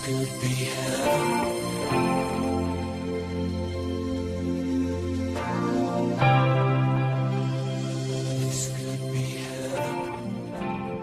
could be heaven. This could be heaven.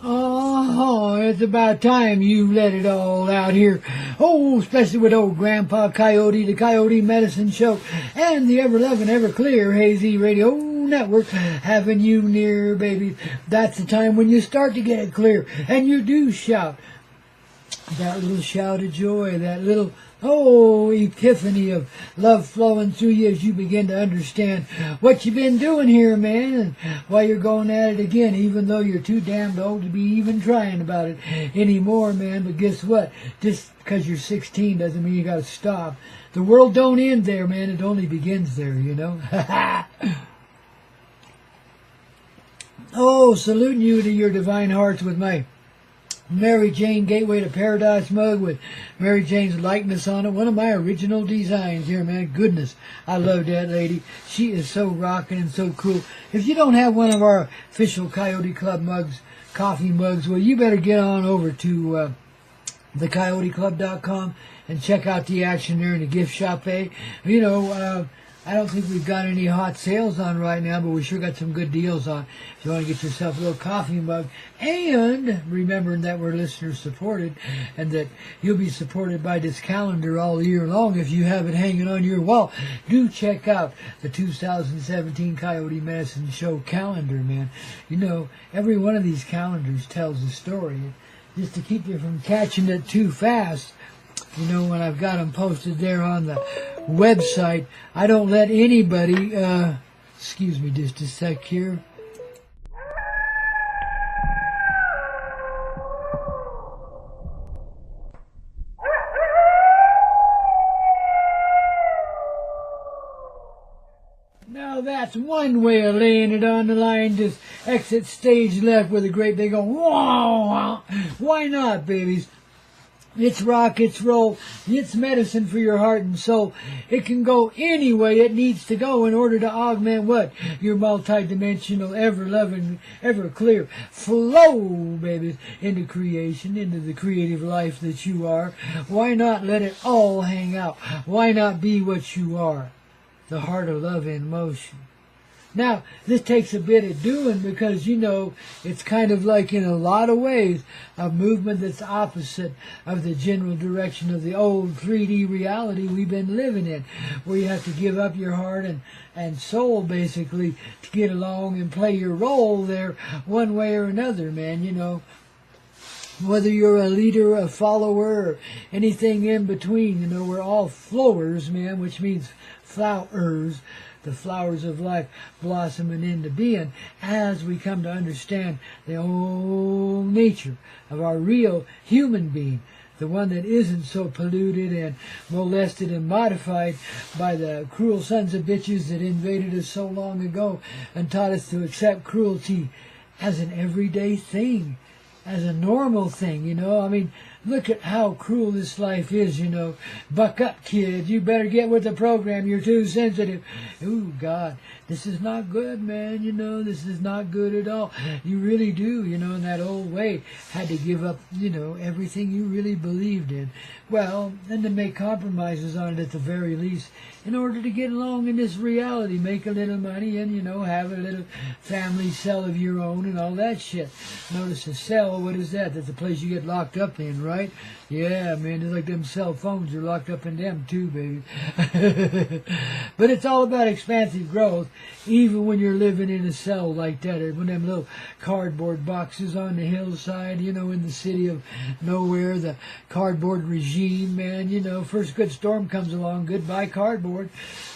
Oh, it's about time you let it all out here. Oh, especially with old Grandpa Koyote, the Coyote Medicine Show, and the ever-loving, ever-clear Hazy Radio Network, having you near, baby. That's the time when you start to get it clear, and you do shout. That little shout of joy, that little, epiphany of love flowing through you as you begin to understand what you've been doing here, man, and why you're going at it again, even though you're too damned old to be even trying about it anymore, man. But guess what? Just because you're 16 doesn't mean you got to stop. The world don't end there, man. It only begins there, you know. Oh, saluting you to your divine hearts with my Mary Jane Gateway to Paradise mug with Mary Jane's likeness on it. One of my original designs here, man. Goodness, I love that lady. She is so rocking and so cool. If you don't have one of our official Coyote Club mugs, coffee mugs, well, you better get on over to thecoyoteclub.com and check out the action there in the gift shop, eh? You know, I don't think we've got any hot sales on right now, but we sure got some good deals on. If you want to get yourself a little coffee mug, and remembering that we're listener supported, and that you'll be supported by this calendar all year long if you have it hanging on your wall, do check out the 2017 Coyote Medicine Show calendar, man. You know, every one of these calendars tells a story. Just to keep you from catching it too fast, you know, when I've got them posted there on the website, I don't let anybody, excuse me just a sec here. Now that's one way of laying it on the line. Just exit stage left with a great big go, wow. Why not, babies? It's rock, it's roll, it's medicine for your heart and soul. It can go any way it needs to go in order to augment what? Your multi-dimensional, ever-loving, ever-clear flow, babies, into creation, into the creative life that you are. Why not let it all hang out? Why not be what you are? The heart of love in motion. Now, this takes a bit of doing because, you know, it's kind of like, in a lot of ways, a movement that's opposite of the general direction of the old 3D reality we've been living in, where you have to give up your heart and soul, basically, to get along and play your role there one way or another, man, you know. Whether you're a leader, a follower, or anything in between, you know, we're all flowers, man, which means flowers. The flowers of life blossoming into being as we come to understand the whole nature of our real human being, the one that isn't so polluted and molested and modified by the cruel sons of bitches that invaded us so long ago and taught us to accept cruelty as an everyday thing, as a normal thing, you know. I mean, look at how cruel this life is, you know. Buck up, kid. You better get with the program. You're too sensitive. Ooh, God, this is not good, man. You know, this is not good at all. You really do, you know, in that old way, had to give up, you know, everything you really believed in. Well, and to make compromises on it at the very least in order to get along in this reality, make a little money and, you know, have a little family cell of your own and all that shit. Notice a cell, what is that? That's a place you get locked up in, right? Yeah, man, it's like them cell phones. You're locked up in them too, baby. But it's all about expansive growth, even when you're living in a cell like that, or one of them little cardboard boxes on the hillside, you know, in the city of nowhere, the cardboard regime, man, you know, first good storm comes along, goodbye cardboard.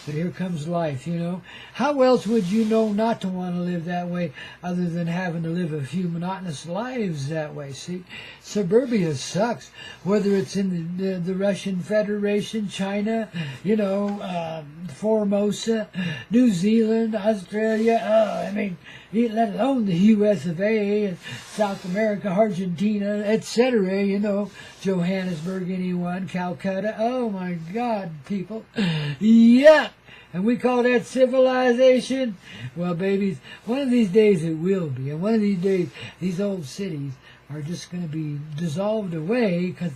But here comes life, you know. How else would you know not to want to live that way other than having to live a few monotonous lives that way? See, suburbia sucks, whether it's in the Russian Federation, China, you know, Formosa, New Zealand, Australia, I mean, let alone the US of A, South America, Argentina, etc., you know, Johannesburg, anyone, Calcutta. Oh, my God, people. Yeah. And we call that civilization? Well, babies, one of these days it will be. And one of these days, these old cities are just going to be dissolved away because,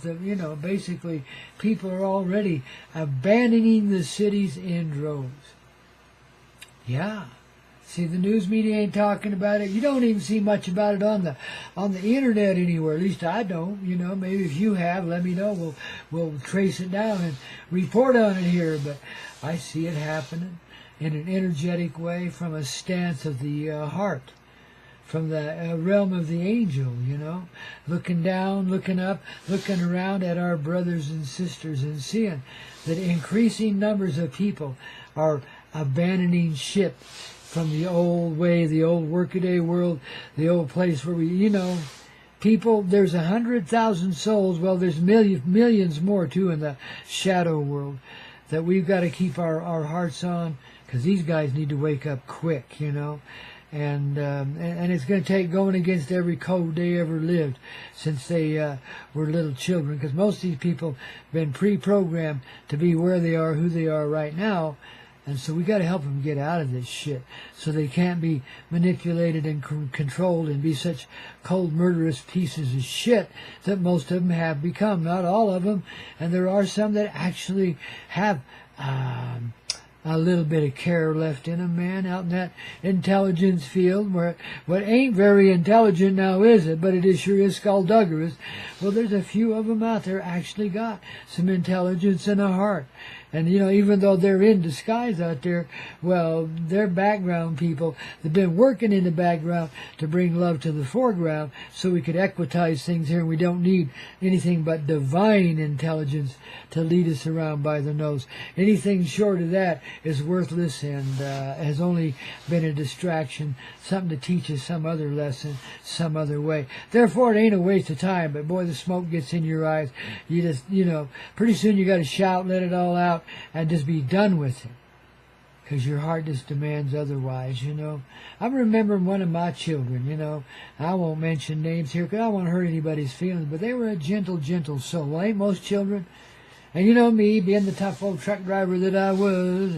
basically people are already abandoning the cities in droves. Yeah. See, the news media ain't talking about it. You don't even see much about it on the internet anywhere. At least I don't. Maybe if you have, let me know. We'll trace it down and report on it here. But I see it happening in an energetic way from a stance of the heart, from the realm of the angel. Looking down, looking up, looking around at our brothers and sisters and seeing that increasing numbers of people are abandoning ship from the old way, the old workaday world, the old place where we, people, there's 100,000 souls, well, there's millions more, too, in the shadow world that we've got to keep our hearts on, because these guys need to wake up quick, and it's going to take going against every code they ever lived since they were little children, because most of these people have been pre-programmed to be where they are, who they are right now. And so we got to help them get out of this shit so they can't be manipulated and controlled and be such cold, murderous pieces of shit that most of them have become. Not all of them. And there are some that actually have a little bit of care left in them, man, out in that intelligence field where what ain't very intelligent now, is it? But it is sure is skullduggerous. Well, there's a few of them out there actually got some intelligence and a heart. And, even though they're in disguise out there, well, they're background people. They've been working in the background to bring love to the foreground so we could equitize things here, and we don't need anything but divine intelligence to lead us around by the nose. Anything short of that is worthless and has only been a distraction, something to teach us some other lesson, some other way. Therefore, it ain't a waste of time, but boy, the smoke gets in your eyes. You just, pretty soon you got to shout, let it all out, and just be done with it, because your heart just demands otherwise. I'm remembering one of my children. I won't mention names here because I don't want to hurt anybody's feelings, but they were a gentle soul. Well, ain't most children? And me, being the tough old truck driver that I was,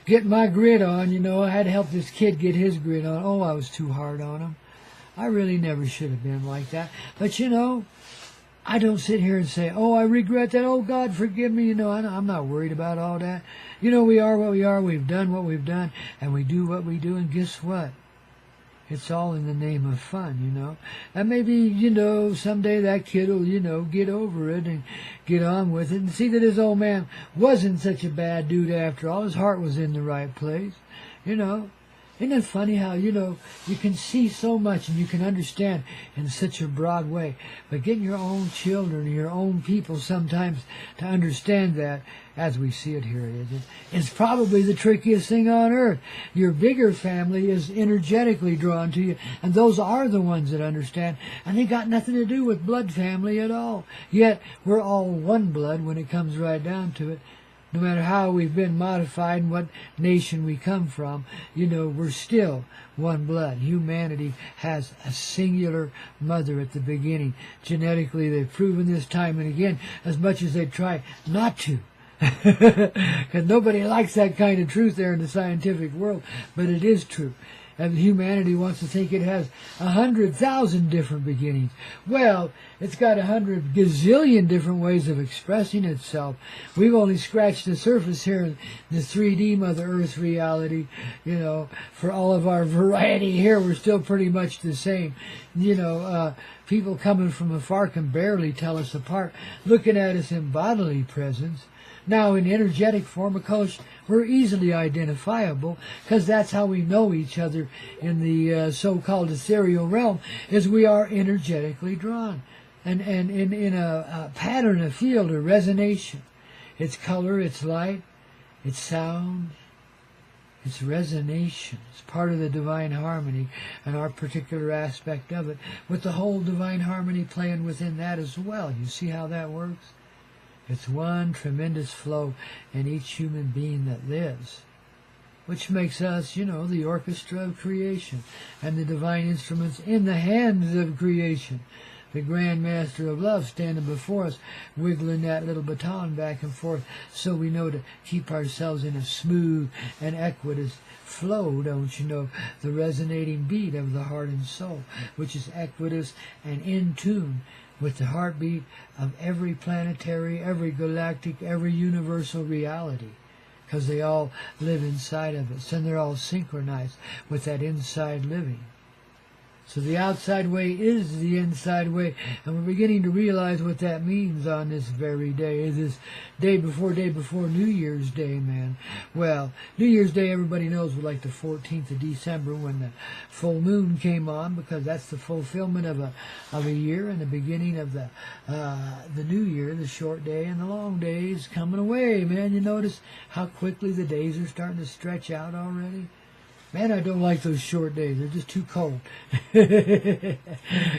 getting my grit on, I had to help this kid get his grit on. Oh, I was too hard on him. I really never should have been like that. But I don't sit here and say, oh, I regret that. Oh, God, forgive me. I'm not worried about all that. We are what we are. We've done what we've done. And we do what we do. And guess what? It's all in the name of fun, And maybe, someday that kid will, get over it and get on with it and see that his old man wasn't such a bad dude after all. His heart was in the right place, Isn't it funny how, you can see so much and you can understand in such a broad way, but getting your own children, your own people sometimes to understand that, as we see it here, is probably the trickiest thing on earth. Your bigger family is energetically drawn to you, and those are the ones that understand, and they got nothing to do with blood family at all. Yet, we're all one blood when it comes right down to it. No matter how we've been modified and what nation we come from, we're still one blood. Humanity has a singular mother at the beginning. Genetically, they've proven this time and again, as much as they try not to. Because nobody likes that kind of truth there in the scientific world, but it is true. And humanity wants to think it has 100,000 different beginnings. Well, it's got 100 gazillion different ways of expressing itself. We've only scratched the surface here in the 3D Mother Earth reality. For all of our variety here, we're still pretty much the same. People coming from afar can barely tell us apart, looking at us in bodily presence. Now, in energetic form, of course, we're easily identifiable, because that's how we know each other in the so-called ethereal realm, is we are energetically drawn. And in a pattern, a field, a resonation. It's color, it's light, it's sound, it's resonation. It's part of the divine harmony and our particular aspect of it, with the whole divine harmony playing within that as well. You see how that works? It's one tremendous flow in each human being that lives, which makes us, the orchestra of creation and the divine instruments in the hands of creation. the Grand Master of Love, standing before us, wiggling that little baton back and forth, so we know to keep ourselves in a smooth and equitous flow, don't you know, the resonating beat of the heart and soul, which is equitous and in tune with the heartbeat of every planetary, every galactic, every universal reality, because they all live inside of us, and they're all synchronized with that inside living. So the outside way is the inside way, and we're beginning to realize what that means on this very day, this day before New Year's Day, man. Well, New Year's Day, everybody knows, was like the 14th of December when the full moon came on, because that's the fulfillment of a year and the beginning of the new year, the short day and the long days coming away, man. You notice how quickly the days are starting to stretch out already? Man, I don't like those short days. They're just too cold. Gotta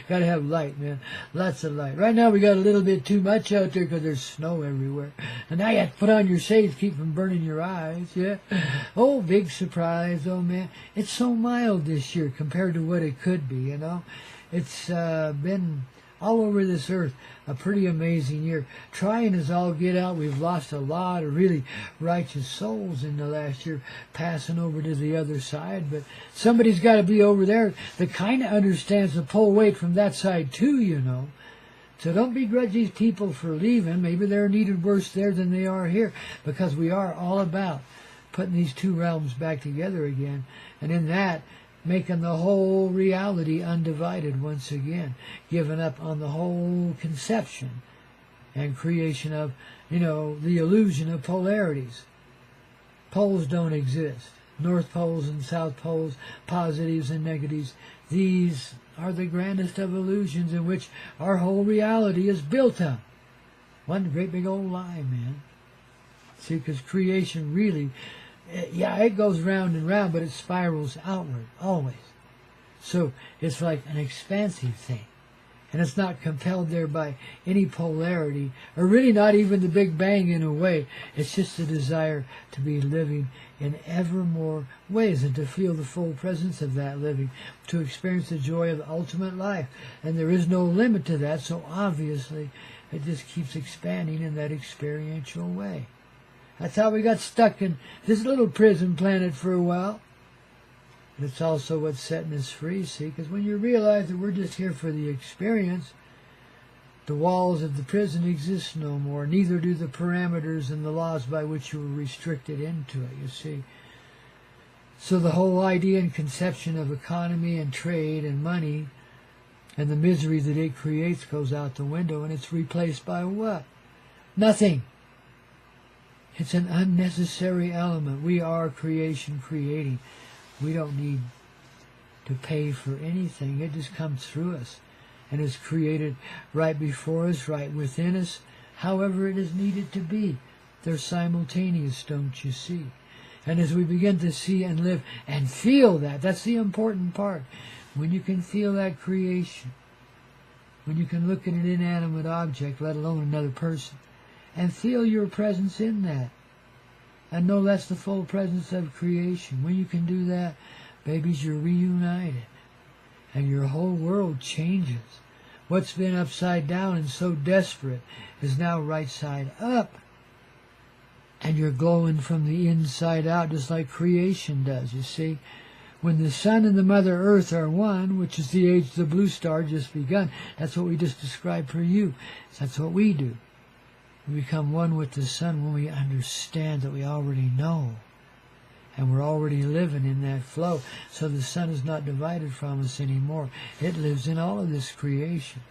have light, man. Lots of light. Right now we got a little bit too much out there because there's snow everywhere. And now you have to put on your shades to keep from burning your eyes, yeah? Oh, big surprise, oh man. It's so mild this year compared to what it could be, you know? It's been all over this earth a pretty amazing year. Trying as all get out, we've lost a lot of really righteous souls in the last year, passing over to the other side. But somebody's got to be over there that kind of understands the pull weight from that side too, you know. So don't begrudge these people for leaving. Maybe they're needed worse there than they are here, because we are all about putting these two realms back together again. And in that, making the whole reality undivided once again, giving up on the whole conception and creation of, you know, the illusion of polarities. Poles don't exist. North poles and south poles, positives and negatives. These are the grandest of illusions in which our whole reality is built up. One great big old lie, man. See, because creation really, yeah, it goes round and round, but it spirals outward, always. So it's like an expansive thing. And it's not compelled there by any polarity, or really not even the Big Bang in a way. It's just the desire to be living in ever more ways and to feel the full presence of that living, to experience the joy of the ultimate life. And there is no limit to that, so obviously it just keeps expanding in that experiential way. That's how we got stuck in this little prison planet for a while. And it's also what's setting us free, see? Because when you realize that we're just here for the experience, the walls of the prison exist no more. Neither do the parameters and the laws by which you were restricted into it, you see. So the whole idea and conception of economy and trade and money and the misery that it creates goes out the window, and it's replaced by what? Nothing. It's an unnecessary element. We are creation creating. We don't need to pay for anything. It just comes through us and is created right before us, right within us, however it is needed to be. They're simultaneous, don't you see? And as we begin to see and live and feel that, that's the important part. When you can feel that creation, when you can look at an inanimate object, let alone another person, and feel your presence in that, and know that's the full presence of creation. When you can do that, babies, you're reunited, and your whole world changes. What's been upside down and so desperate is now right side up, and you're glowing from the inside out, just like creation does, you see. When the sun and the Mother Earth are one, which is the age of the blue star just begun, that's what we just described for you. That's what we do. We become one with the sun when we understand that we already know. And we're already living in that flow. So the sun is not divided from us anymore. It lives in all of this creation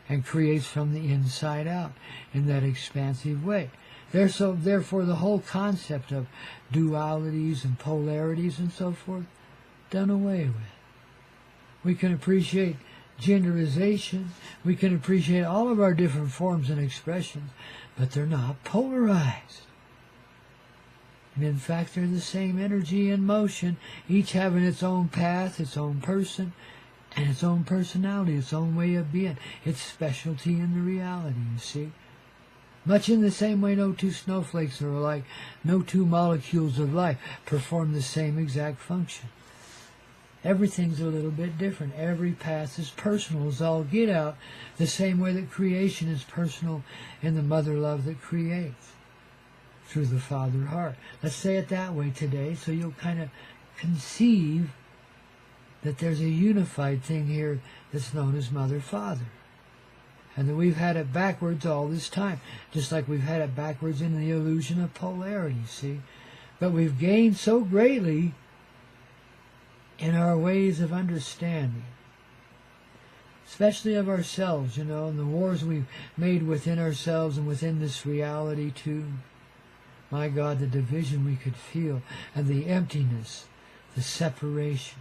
and creates from the inside out in that expansive way. Therefore, the whole concept of dualities and polarities and so forth, done away with. We can appreciate genderization. We can appreciate all of our different forms and expressions, but they're not polarized. And in fact, they're the same energy in motion, each having its own path, its own person, and its own personality, its own way of being, its specialty in the reality, you see. Much in the same way no two snowflakes are alike, no two molecules of life perform the same exact function. Everything's a little bit different. Every path is personal as all get out, the same way that creation is personal in the mother love that creates through the father heart. Let's say it that way today, so you'll kind of conceive that there's a unified thing here that's known as mother-father. And that we've had it backwards all this time, just like we've had it backwards in the illusion of polarity, see? But we've gained so greatly in our ways of understanding, especially of ourselves, and the wars we've made within ourselves and within this reality too. My God, the division we could feel, and the emptiness, the separation,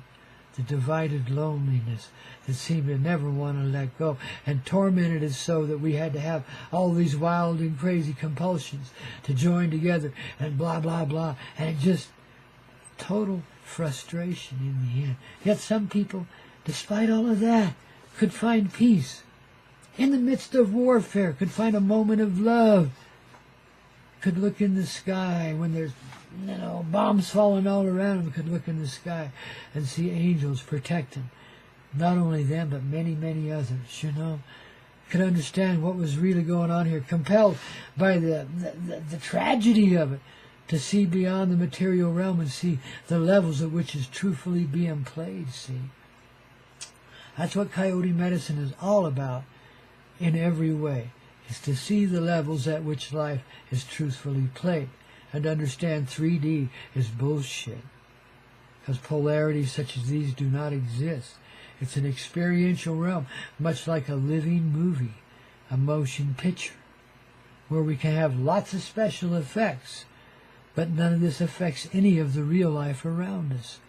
the divided loneliness that seemed to never want to let go, and tormented us so that we had to have all these wild and crazy compulsions to join together and blah, blah, blah, and just total frustration in the end. Yet some people, despite all of that, could find peace. In the midst of warfare, could find a moment of love. Could look in the sky when there's bombs falling all around them. Could look in the sky and see angels protecting not only them but many, many others. Could understand what was really going on here. Compelled by the tragedy of it, to see beyond the material realm and see the levels at which is truthfully being played, see. That's what Coyote medicine is all about in every way, is to see the levels at which life is truthfully played and understand 3D is bullshit. Because polarities such as these do not exist. It's an experiential realm, much like a living movie, a motion picture, where we can have lots of special effects, but none of this affects any of the real life around us.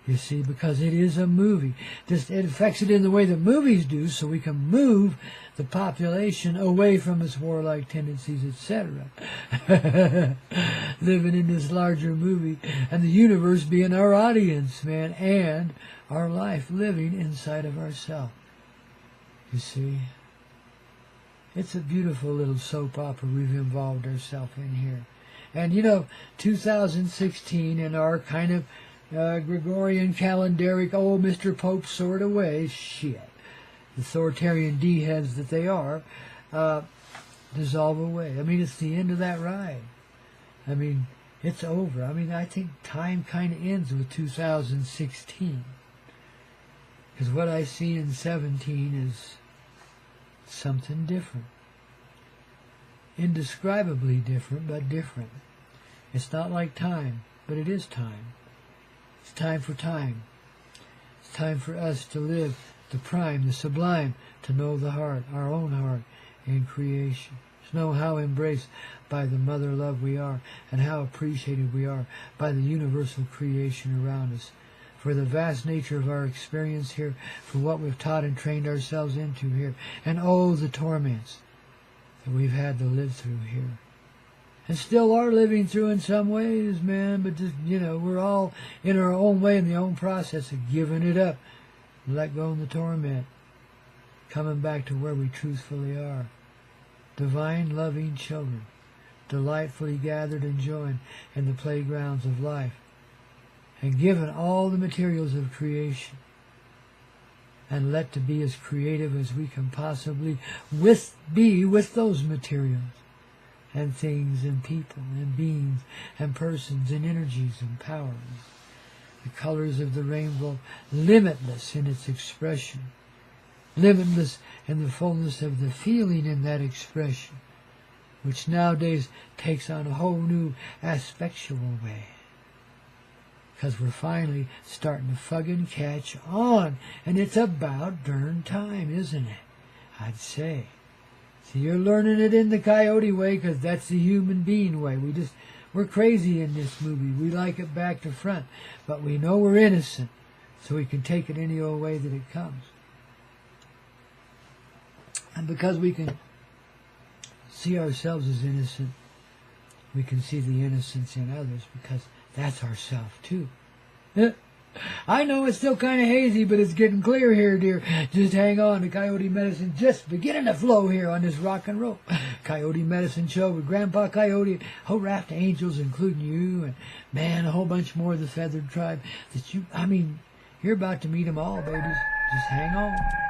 You see, because it is a movie. It affects it in the way that movies do, so we can move the population away from its warlike tendencies, etc. Living in this larger movie, and the universe being our audience, man, and our life living inside of ourselves. You see, it's a beautiful little soap opera we've involved ourselves in here. And 2016 in our kind of Gregorian calendaric, Mr. Pope sort of way, shit, the authoritarian D-heads that they are, dissolve away. I mean, it's the end of that ride. I mean, it's over. I mean, I think time kind of ends with 2016. Because what I see in 17 is something different. Indescribably different, but different. It's not like time, but it is time. It's time for time. It's time for us to live the prime, the sublime, to know the heart, our own heart in creation. To know how embraced by the mother love we are, and how appreciated we are by the universal creation around us. For the vast nature of our experience here, for what we've taught and trained ourselves into here, and the torments that we've had to live through here. And still are living through in some ways, man, but just, we're all in our own way, in the own process of giving it up, let go of the torment, coming back to where we truthfully are. Divine, loving children, delightfully gathered and joined in the playgrounds of life, and given all the materials of creation, and let to be as creative as we can possibly be with those materials, and things, and people, and beings, and persons, and energies, and powers. The colors of the rainbow, limitless in its expression, limitless in the fullness of the feeling in that expression, which nowadays takes on a whole new aspectual way. Because we're finally starting to fucking catch on, and it's about darn time, isn't it? I'd say. See, you're learning it in the coyote way, because that's the human being way. We're crazy in this movie. We like it back to front, but we know we're innocent, so we can take it any old way that it comes. And because we can see ourselves as innocent, we can see the innocence in others, because that's ourself too. I know it's still kind of hazy, but it's getting clear here, dear. Just hang on. The Coyote Medicine just beginning to flow here on this rock and roll Coyote Medicine Show with Grandpa Koyote, a whole raft of angels, including you, and man, a whole bunch more of the feathered tribe. You're about to meet them all, babies. Just hang on.